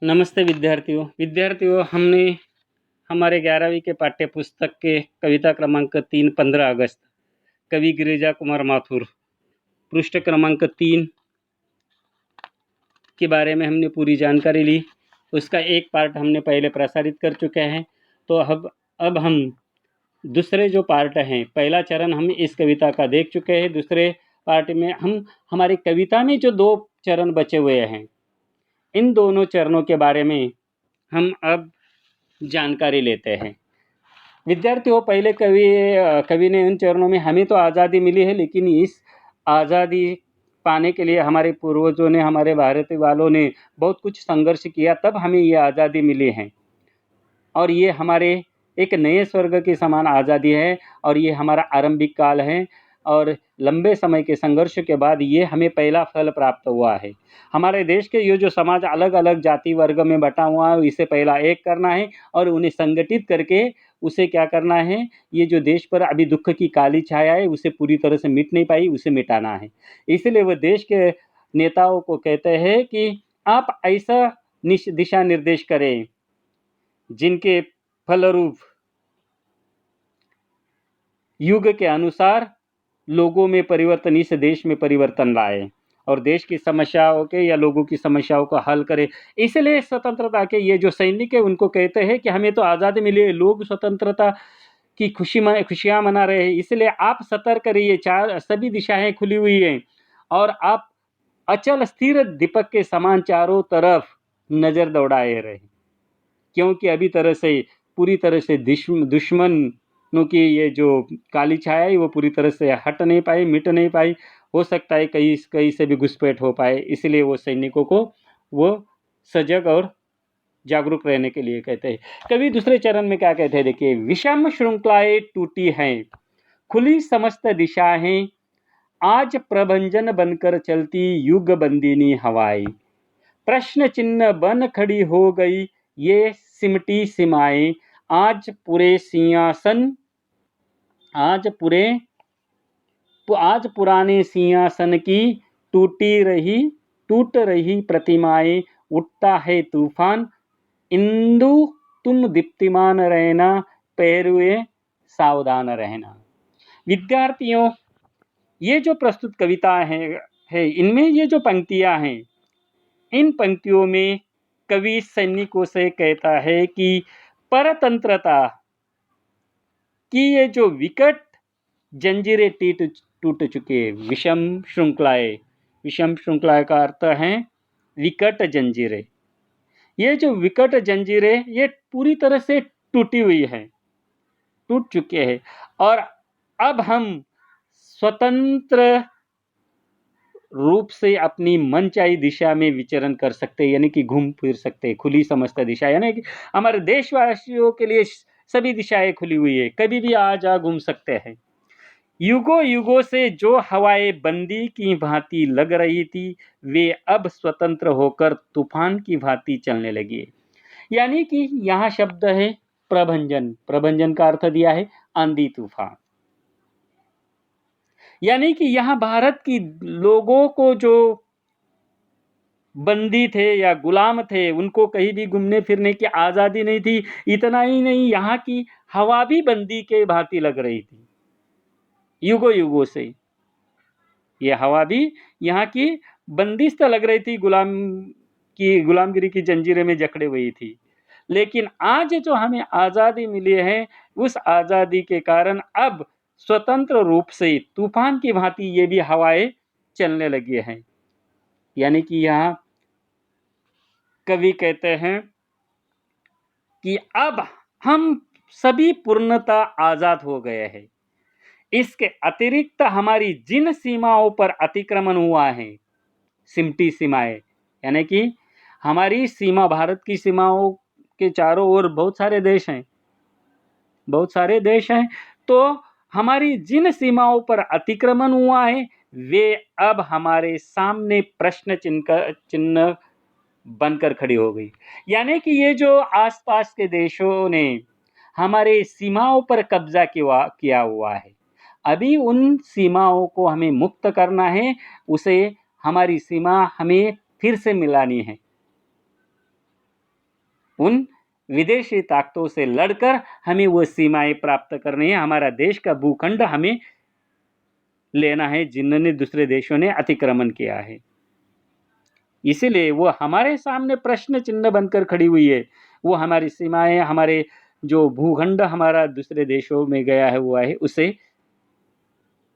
नमस्ते विद्यार्थियों हमने हमारे 11वीं के पाठ्य पुस्तक के कविता क्रमांक 3 15 अगस्त कवि गिरिजा कुमार माथुर पृष्ठ क्रमांक 3 के बारे में हमने पूरी जानकारी ली। उसका एक पार्ट हमने पहले प्रसारित कर चुके हैं। तो अब हम दूसरे जो पार्ट हैं, पहला चरण हम इस कविता का देख चुके हैं। दूसरे पार्ट में हम हमारी कविता में जो 2 चरण बचे हुए हैं, इन दोनों चरणों के बारे में हम अब जानकारी लेते हैं। विद्यार्थियों, पहले कवि ने इन चरणों में हमें तो आज़ादी मिली है, लेकिन इस आज़ादी पाने के लिए हमारे पूर्वजों ने, हमारे भारत वालों ने बहुत कुछ संघर्ष किया, तब हमें ये आज़ादी मिली है। और ये हमारे एक नए स्वर्ग के समान आज़ादी है, और ये हमारा आरंभिक काल है। और लंबे समय के संघर्ष के बाद ये हमें पहला फल प्राप्त हुआ है। हमारे देश के ये जो समाज अलग अलग जाति वर्ग में बटा हुआ है, इसे पहला एक करना है और उन्हें संगठित करके उसे क्या करना है, ये जो देश पर अभी दुख की काली छाया है उसे पूरी तरह से मिट नहीं पाई, उसे मिटाना है। इसलिए वो देश के नेताओं को कहते हैं कि आप ऐसा दिशा निर्देश करें जिनके फलरूप युग के अनुसार लोगों में परिवर्तन, इस देश में परिवर्तन लाए और देश की समस्याओं के या लोगों की समस्याओं को हल करे। इसलिए स्वतंत्रता के ये जो सैनिक है उनको कहते हैं कि हमें तो आज़ादी मिली है, लोग स्वतंत्रता की खुशियाँ मना रहे हैं, इसलिए आप सतर्क रहिए। सभी दिशाएं खुली हुई हैं और आप अचल स्थिर दीपक के समान चारों तरफ नज़र दौड़ाए रहे, क्योंकि अभी पूरी तरह से दुश्मनों की ये जो काली छाया है वो पूरी तरह से हट नहीं पाई, मिट नहीं पाई। हो सकता है कहीं से भी घुसपैठ हो पाए, इसलिए वो सैनिकों को वो सजग और जागरूक रहने के लिए कहते हैं। कवि दूसरे चरण में क्या कहते हैं, देखिए। विषम श्रृंखलाएं टूटी हैं, खुली समस्त दिशाएं, आज प्रभंजन बनकर चलती युग बंदिनी हवाएं, प्रश्न चिन्ह बन खड़ी हो गई ये सिमटी सीमाएं, आज पुराने सिंहासन की टूट रही प्रतिमाएं, उठता है तूफान, इंदु तुम दीप्तिमान रहना, पैरुए सावधान रहना। विद्यार्थियों, ये जो प्रस्तुत कविता है इनमें ये जो पंक्तियां हैं, इन पंक्तियों में कवि सैनिकों से कहता है कि परतंत्रता की ये जो विकट जंजीरें टूट चुके हैं। विषम श्रृंखलाएं का अर्थ है विकट जंजीरें। ये जो विकट जंजीरें ये पूरी तरह से टूट चुके हैं और अब हम स्वतंत्र रूप से अपनी मनचाही दिशा में विचरण कर सकते हैं, यानी कि घूम फिर सकते हैं। खुली समस्त दिशा, यानी कि हमारे देशवासियों के लिए सभी दिशाएं खुली हुई है, कभी भी आ जा घूम सकते हैं। युगों से जो हवाएं बंदी की भांति लग रही थी, वे अब स्वतंत्र होकर तूफान की भांति चलने लगी। यानी कि यहाँ शब्द है प्रभंजन का अर्थ दिया है आंधी तूफान। यानी कि यहाँ भारत की लोगों को जो बंदी थे या गुलाम थे, उनको कहीं भी घूमने फिरने की आज़ादी नहीं थी। इतना ही नहीं, यहाँ की हवा भी बंदी के भांति लग रही थी। युगों से ये हवा भी यहाँ की बंदिश लग रही थी, गुलामगिरी की जंजीरें में जकड़े हुई थी। लेकिन आज जो हमें आज़ादी मिली है, उस आज़ादी के कारण अब स्वतंत्र रूप से तूफान की भांति ये भी हवाएं चलने लगी हैं। यानी कि यहाँ कवि कहते हैं कि अब हम सभी पूर्णतः आज़ाद हो गए हैं। इसके अतिरिक्त हमारी जिन सीमाओं पर अतिक्रमण हुआ है, सिमटी सीमाएं, यानी कि हमारी सीमा, भारत की सीमाओं के चारों ओर बहुत सारे देश हैं, तो हमारी जिन सीमाओं पर अतिक्रमण हुआ है, वे अब हमारे सामने प्रश्न चिन्ह बनकर खड़ी हो गई। यानी कि ये जो आसपास के देशों ने हमारे सीमाओं पर कब्जा किया हुआ है, अभी उन सीमाओं को हमें मुक्त करना है, उसे हमारी सीमा हमें फिर से मिलानी है। उन विदेशी ताकतों से लड़कर हमें वो सीमाएं प्राप्त करनी है, हमारा देश का भूखंड हमें लेना है जिन्होंने दूसरे देशों ने अतिक्रमण किया है। इसीलिए वो हमारे सामने प्रश्न चिन्ह बनकर खड़ी हुई है। वो हमारी सीमाएं, हमारे जो भूखंड हमारा दूसरे देशों में गया है हुआ है, उसे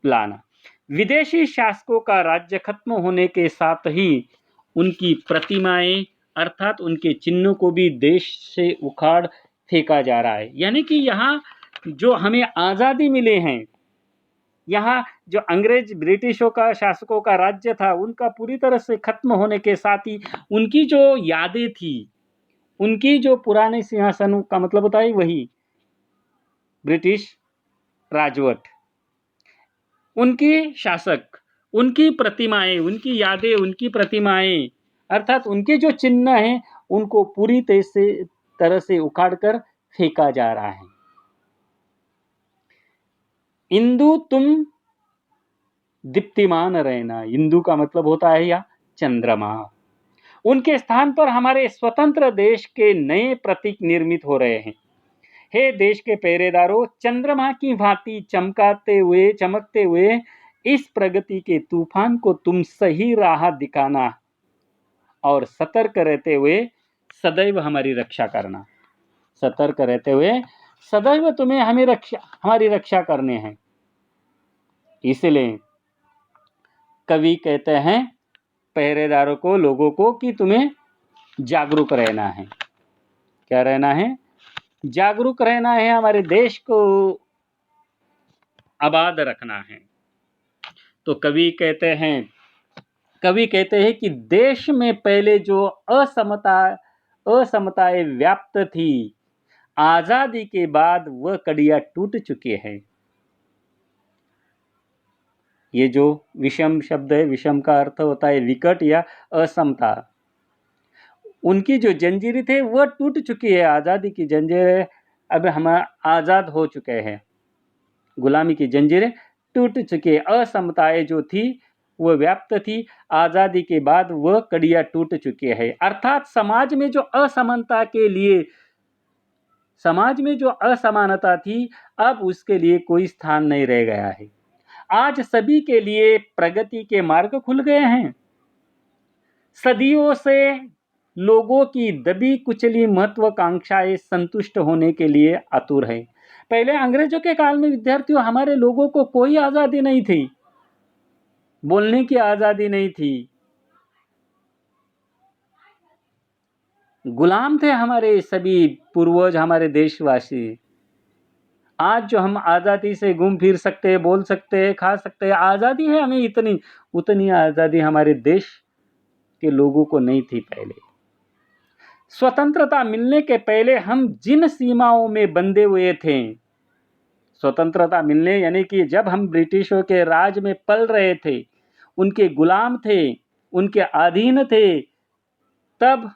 लाना। विदेशी शासकों का राज्य खत्म होने के साथ ही उनकी प्रतिमाएं अर्थात उनके चिन्हों को भी देश से उखाड़ फेंका जा रहा है। यानी कि यहाँ जो हमें आज़ादी मिले हैं, यहाँ जो अंग्रेज ब्रिटिशों का शासकों का राज्य था, उनका पूरी तरह से खत्म होने के साथ ही उनकी जो यादें थी, उनकी जो पुराने सिंहासन का मतलब होता है वही ब्रिटिश राजवट, उनकी शासक, उनकी प्रतिमाएं, उनकी यादें, उनकी प्रतिमाएं अर्थात उनके जो चिन्ह हैं, उनको पूरी तरह से उखाड़ कर फेंका जा रहा है। इंदु तुम दीप्तिमान रहना, इंदु का मतलब होता है या चंद्रमा। उनके स्थान पर हमारे स्वतंत्र देश के नए प्रतीक निर्मित हो रहे हैं। हे देश के पहरेदारों, चंद्रमा की भांति चमकते हुए इस प्रगति के तूफान को तुम सही राह दिखाना और सतर्क रहते हुए सदैव हमारी रक्षा करना। सतर्क रहते हुए सदैव तुम्हें हमारी रक्षा करने हैं। इसलिए कवि कहते हैं पहरेदारों को, लोगों को, कि तुम्हें जागरूक रहना है। क्या रहना है? जागरूक रहना है, हमारे देश को आबाद रखना है। तो कवि कहते हैं कि देश में पहले जो असमताएं व्याप्त थी, आजादी के बाद वह कड़ियां टूट चुकी है। ये जो विषम शब्द है, विषम का अर्थ होता है विकट या असमता। उनकी जो जंजीरें थे वह टूट चुकी है, आज़ादी की जंजीरें अब हम आज़ाद हो चुके हैं, गुलामी की जंजीरें टूट चुकी है। असमताएं जो थी वह व्याप्त थी, आज़ादी के बाद वह कड़ियां टूट चुकी है। अर्थात समाज में जो असमानता थी, अब उसके लिए कोई स्थान नहीं रह गया है। आज सभी के लिए प्रगति के मार्ग खुल गए हैं। सदियों से लोगों की दबी कुचली महत्वाकांक्षाएं संतुष्ट होने के लिए आतुर है। पहले अंग्रेजों के काल में विद्यार्थियों, हमारे लोगों को कोई आजादी नहीं थी, बोलने की आजादी नहीं थी, गुलाम थे हमारे सभी पूर्वज, हमारे देशवासी। आज जो हम आज़ादी से घूम फिर सकते हैं, बोल सकते हैं, खा सकते हैं, आज़ादी है हमें, उतनी आज़ादी हमारे देश के लोगों को नहीं थी पहले। स्वतंत्रता मिलने के पहले हम जिन सीमाओं में बंधे हुए थे, स्वतंत्रता मिलने यानी कि जब हम ब्रिटिशों के राज में पल रहे थे, उनके गुलाम थे, उनके अधीन थे, तब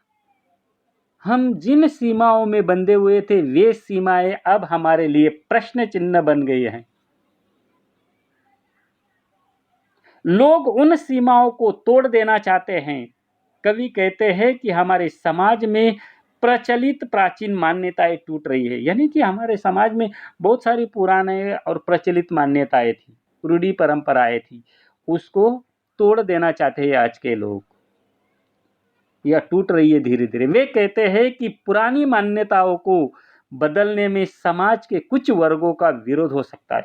हम जिन सीमाओं में बंधे हुए थे, वे सीमाएं अब हमारे लिए प्रश्न चिन्ह बन गई हैं। लोग उन सीमाओं को तोड़ देना चाहते हैं। कवि कहते हैं कि हमारे समाज में प्रचलित प्राचीन मान्यताएं टूट रही है, यानी कि हमारे समाज में बहुत सारी पुराने और प्रचलित मान्यताएं थी, रूढ़ी परंपराएं थी, उसको तोड़ देना चाहते हैं आज के लोग, या टूट रही है धीरे धीरे। वे कहते हैं कि पुरानी मान्यताओं को बदलने में समाज के कुछ वर्गों का विरोध हो सकता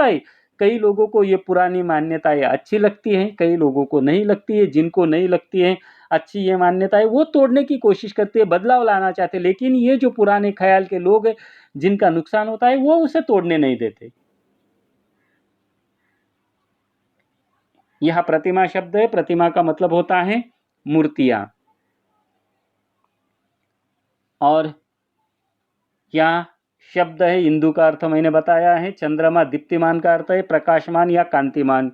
है। कई लोगों को ये पुरानी मान्यताएं अच्छी लगती हैं, कई लोगों को नहीं लगती है। जिनको नहीं लगती है अच्छी ये मान्यताएं, वो तोड़ने की कोशिश करते हैं, बदलाव लाना चाहते हैं। लेकिन ये जो पुराने ख्याल के लोग हैं, जिनका नुकसान होता है, वो उसे तोड़ने नहीं देते। यह प्रतिमा शब्द है, प्रतिमा का मतलब होता है मूर्तियां। और क्या शब्द है, इंदु का अर्थ मैंने बताया है, चंद्रमा दीप्तिमान का अर्थ है प्रकाशमान या कांतिमान।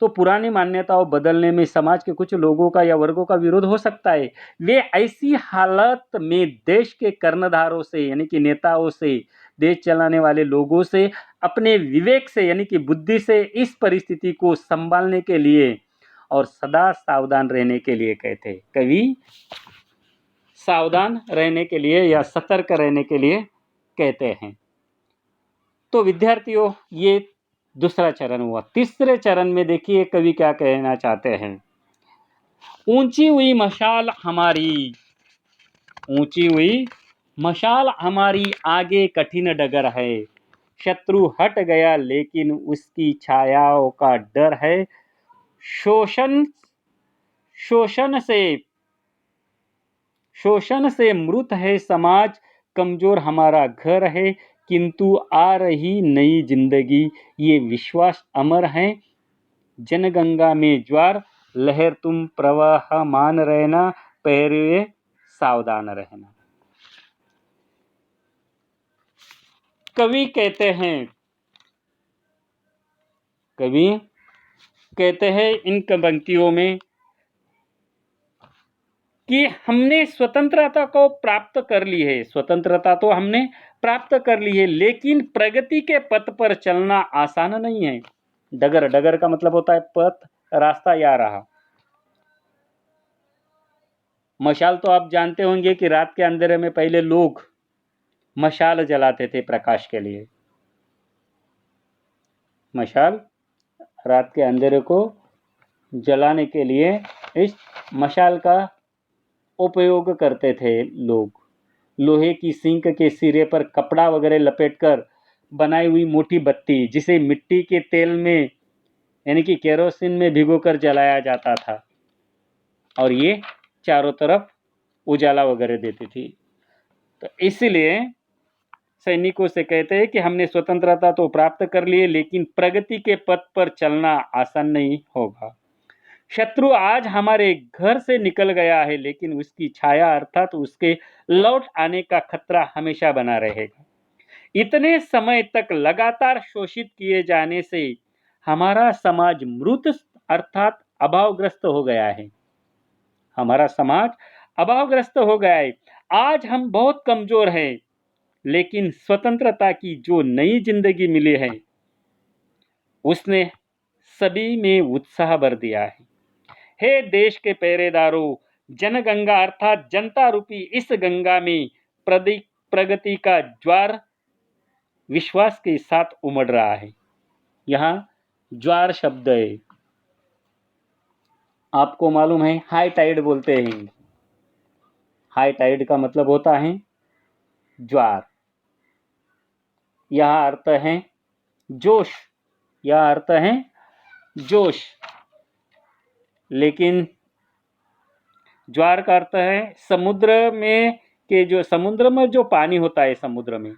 तो पुरानी मान्यताओं बदलने में समाज के कुछ लोगों का या वर्गों का विरोध हो सकता है। वे ऐसी हालत में देश के कर्णधारों से यानी कि नेताओं से, देश चलाने वाले लोगों से, अपने विवेक से यानी कि बुद्धि से इस परिस्थिति को संभालने के लिए और सदा सावधान रहने के लिए कहते। कवि सावधान रहने के लिए या सतर्क रहने के लिए कहते हैं। तो विद्यार्थियों, ये दूसरा चरण हुआ। तीसरे चरण में देखिए कवि क्या कहना चाहते हैं। ऊंची हुई मशाल हमारी, ऊंची हुई मशाल हमारी, आगे कठिन डगर है। शत्रु हट गया लेकिन उसकी छायाओं का डर है। शोषण शोषण से शोषण से मृत है समाज, कमजोर हमारा घर है। किंतु आ रही नई जिंदगी, ये विश्वास अमर है। जनगंगा में ज्वार, लहर तुम प्रवाह मान रहना, पहरे सावधान रहना। कवि कहते हैं इन पंक्तियों में कि हमने स्वतंत्रता को प्राप्त कर ली है। स्वतंत्रता तो हमने प्राप्त कर ली है, लेकिन प्रगति के पथ पर चलना आसान नहीं है। डगर, डगर का मतलब होता है पथ, रास्ता या राह। मशाल तो आप जानते होंगे कि रात के अंधेरे में पहले लोग मशाल जलाते थे प्रकाश के लिए। मशाल रात के अंधेरे को जलाने के लिए इस मशाल का उपयोग करते थे लोग। लोहे की सिंक के सिरे पर कपड़ा वगैरह लपेटकर बनाई हुई मोटी बत्ती, जिसे मिट्टी के तेल में यानी कि केरोसिन में भिगोकर जलाया जाता था, और ये चारों तरफ उजाला वगैरह देती थी। तो इसलिए सैनिकों से कहते हैं कि हमने स्वतंत्रता तो प्राप्त कर ली है, लेकिन प्रगति के पथ पर चलना आसान नहीं होगा। शत्रु आज हमारे घर से निकल गया है, लेकिन उसकी छाया अर्थात उसके लौट आने का खतरा हमेशा बना रहेगा। इतने समय तक लगातार शोषित किए जाने से हमारा समाज मृत अर्थात अभावग्रस्त हो गया है। हमारा समाज अभावग्रस्त हो गया है। आज हम बहुत कमजोर हैं, लेकिन स्वतंत्रता की जो नई जिंदगी मिली है, उसने सभी में उत्साह भर दिया है। हे देश के पहरेदारों, जनगंगा अर्थात जनता रूपी इस गंगा में प्रगति का ज्वार विश्वास के साथ उमड़ रहा है। यहाँ ज्वार शब्द है, आपको मालूम है हाई टाइड बोलते हैं। हाई टाइड का मतलब होता है ज्वार। यह अर्थ है जोश, यह अर्थ है जोश। लेकिन ज्वार का अर्थ है समुद्र में जो पानी होता है, समुद्र में,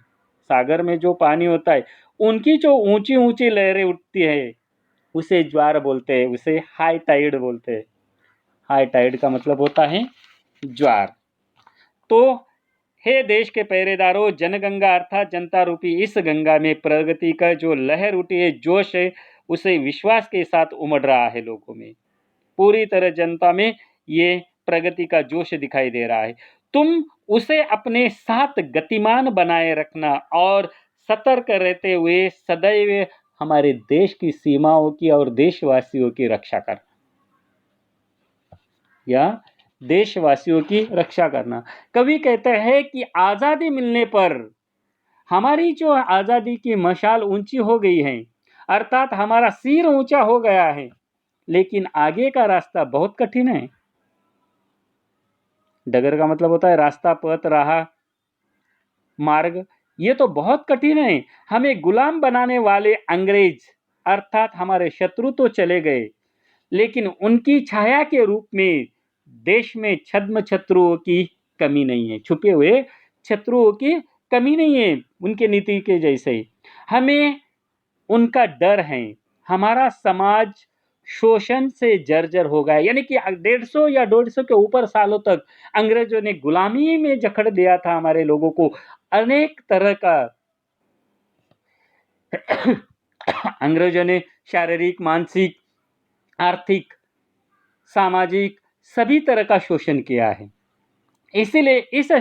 सागर में जो पानी होता है, उनकी जो ऊंची ऊंची लहरें उठती है, उसे ज्वार बोलते हैं, उसे हाई टाइड बोलते हैं। हाई टाइड का मतलब होता है ज्वार। तो हे देश के पहरेदारों, जनगंगा अर्थात जनता रूपी इस गंगा में प्रगति का जो लहर उठी है, जोश है, उसे विश्वास के साथ उमड़ रहा है लोगों में। पूरी तरह जनता में ये प्रगति का जोश दिखाई दे रहा है। तुम उसे अपने साथ गतिमान बनाए रखना और सतर्क रहते हुए सदैव हमारे देश की सीमाओं की और देशवासियों की रक्षा करना, या देशवासियों की रक्षा करना। कवि कहते हैं कि आजादी मिलने पर हमारी जो आजादी की मशाल ऊंची हो गई है, अर्थात हमारा सिर ऊंचा हो गया है, लेकिन आगे का रास्ता बहुत कठिन है। डगर का मतलब होता है रास्ता, पथ, राह, मार्ग। ये तो बहुत कठिन है। हमें गुलाम बनाने वाले अंग्रेज अर्थात हमारे शत्रु तो चले गए, लेकिन उनकी छाया के रूप में देश में छद्म शत्रुओं की कमी नहीं है, छुपे हुए शत्रुओं की कमी नहीं है उनके नीति के जैसे। हमें उनका डर है। हमारा समाज शोषण से जर्जर हो गया, यानी कि 150 या 150 के ऊपर सालों तक अंग्रेजों ने गुलामी में जकड़ दिया था हमारे लोगों को। अनेक तरह का अंग्रेजों ने शारीरिक, मानसिक, आर्थिक, सामाजिक सभी तरह का शोषण किया है। इसीलिए इस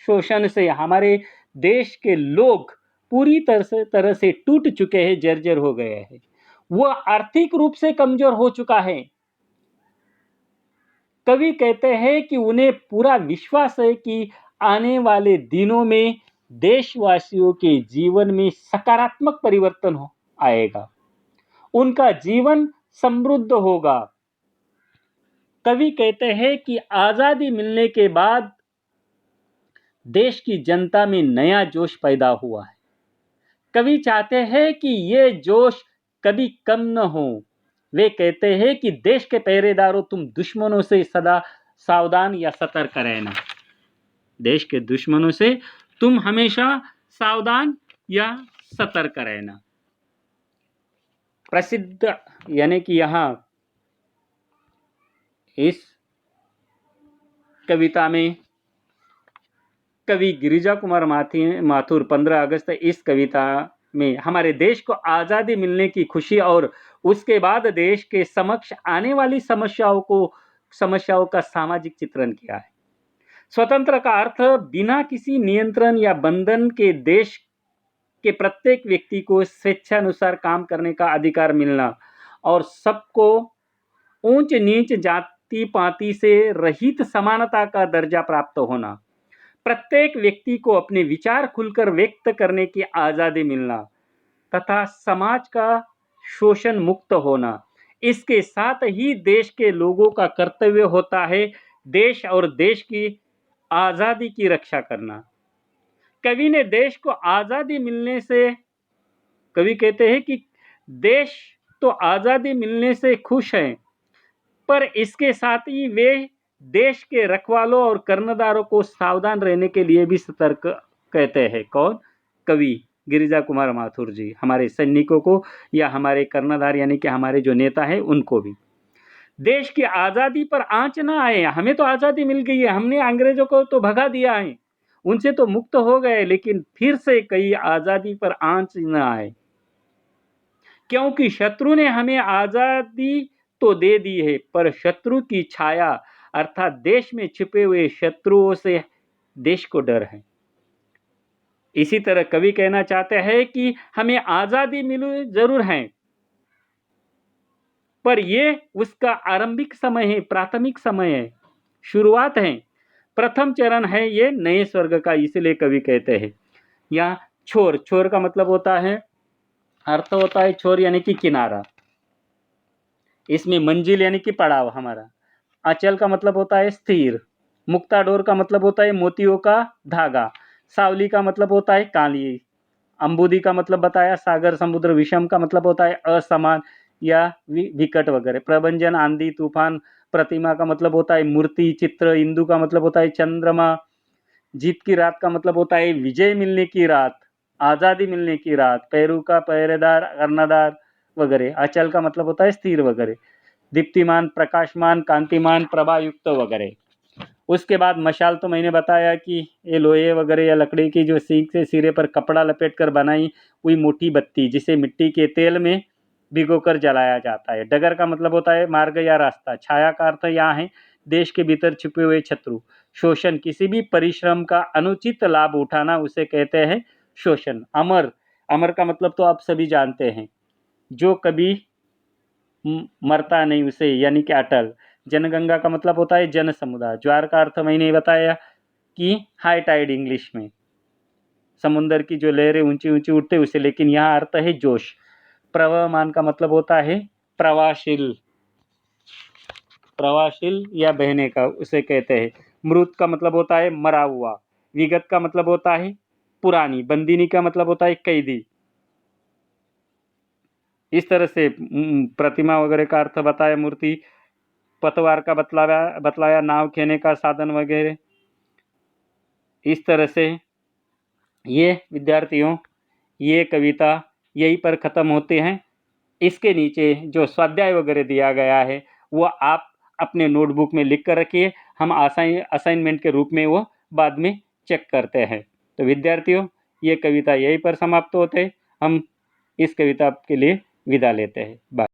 शोषण से हमारे देश के लोग पूरी तरह से टूट चुके हैं, जर्जर हो गए हैं। वो आर्थिक रूप से कमजोर हो चुका है। कवि कहते हैं कि उन्हें पूरा विश्वास है कि आने वाले दिनों में देशवासियों के जीवन में सकारात्मक परिवर्तन आएगा, उनका जीवन समृद्ध होगा। कवि कहते हैं कि आजादी मिलने के बाद देश की जनता में नया जोश पैदा हुआ है। कवि चाहते हैं कि ये जोश कभी कम न हो। वे कहते हैं कि देश के पहरेदारों, तुम दुश्मनों से सदा सावधान या सतर्क रहना। देश के दुश्मनों से तुम हमेशा सावधान या सतर्क रहना। प्रसिद्ध यानी कि यहाँ इस कविता में कवि गिरिजा कुमार माथुर 15 अगस्त इस कविता में हमारे देश को आज़ादी मिलने की खुशी और उसके बाद देश के समक्ष आने वाली समस्याओं का सामाजिक चित्रण किया है। स्वतंत्र का अर्थ बिना किसी नियंत्रण या बंधन के देश के प्रत्येक व्यक्ति को स्वेच्छानुसार काम करने का अधिकार मिलना और सबको ऊंच नीच जाति पाति से रहित समानता का दर्जा प्राप्त होना, प्रत्येक व्यक्ति को अपने विचार खुलकर व्यक्त करने की आज़ादी मिलना तथा समाज का शोषण मुक्त होना। इसके साथ ही देश के लोगों का कर्तव्य होता है देश और देश की आज़ादी की रक्षा करना। कवि ने देश को आज़ादी मिलने से, कवि कहते हैं कि देश तो आज़ादी मिलने से खुश है, पर इसके साथ ही वे देश के रखवालों और कर्णधारों को सावधान रहने के लिए भी सतर्क कहते हैं। कौन? कवि गिरिजा कुमार माथुर जी। हमारे सैनिकों को या हमारे कर्णधार यानी कि हमारे जो नेता हैं उनको भी देश की आज़ादी पर आंच ना आए। हमें तो आज़ादी मिल गई है, हमने अंग्रेजों को तो भगा दिया है, उनसे तो मुक्त हो गए, लेकिन फिर से कहीं आज़ादी पर आंच न आए, क्योंकि शत्रु ने हमें आज़ादी तो दे दी है, पर शत्रु की छाया अर्थात देश में छिपे हुए शत्रुओं से देश को डर है। इसी तरह कवि कहना चाहते हैं कि हमें आज़ादी मिली जरूर है, पर ये उसका आरंभिक समय है, प्राथमिक समय है, शुरुआत है, प्रथम चरण है ये नए स्वर्ग का। इसलिए कवि कहते हैं यहाँ छोर, छोर का मतलब होता है, अर्थ होता है छोर यानी कि किनारा, इसमें मंजिल यानी कि पड़ाव हमारा। अचल का मतलब होता है स्थिर, मुक्ता डोर का मतलब होता है मोतियों का धागा, सावली का मतलब होता है काली, अंबुदी का मतलब बताया सागर समुद्र, विषम का मतलब होता है असमान या विकट वगैरह, प्रभंजन आंधी तूफान, प्रतिमा का मतलब होता है मूर्ति चित्र, इंदु का मतलब होता है चंद्रमा, जीत की रात का मतलब होता है विजय मिलने की रात, आज़ादी मिलने की रात, पैरू का पहरेदार कर्णधार वगैरह, अचल का मतलब होता है स्थिर वगैरह, दीप्तिमान प्रकाशमान कांतिमान प्रभायुक्त वगैरह। उसके बाद मशाल तो मैंने बताया कि ये लोहे वगैरह या लकड़ी की जो सींग से सिरे पर कपड़ा लपेटकर बनाई हुई मोटी बत्ती जिसे मिट्टी के तेल में भिगोकर जलाया जाता है। डगर का मतलब होता है मार्ग या रास्ता, छाया का अर्थ यहाँ है देश के भीतर छिपे हुए शत्रु, शोषण किसी भी परिश्रम का अनुचित लाभ उठाना उसे कहते हैं शोषण। अमर, अमर का मतलब तो आप सभी जानते हैं, जो कभी मरता नहीं उसे यानी कि अटल। जनगंगा का मतलब होता है जन समुदाय। ज्वार का अर्थ मैंने बताया कि हाई टाइड इंग्लिश में, समुद्र की जो लहरें ऊंची ऊंची उठते उसे, लेकिन यहाँ अर्थ है जोश। प्रवहमान का मतलब होता है प्रवाहशील, प्रवाहशील या बहने का उसे कहते हैं। मृत का मतलब होता है मरा हुआ। विगत का मतलब होता है पुरानी। बंदिनी का मतलब होता है कैदी। इस तरह से प्रतिमा वगैरह का अर्थ बताया, मूर्ति, पतवार का बतलाया, नाव खेने का साधन वगैरह। इस तरह से ये विद्यार्थियों ये कविता यहीं पर ख़त्म होते हैं। इसके नीचे जो स्वाध्याय वगैरह दिया गया है वो आप अपने नोटबुक में लिख कर रखिए, हम असाइनमेंट के रूप में वो बाद में चेक करते हैं। तो विद्यार्थियों ये कविता यहीं पर समाप्त होते हैं। हम इस कविता के लिए विदा लेते हैं। बाय।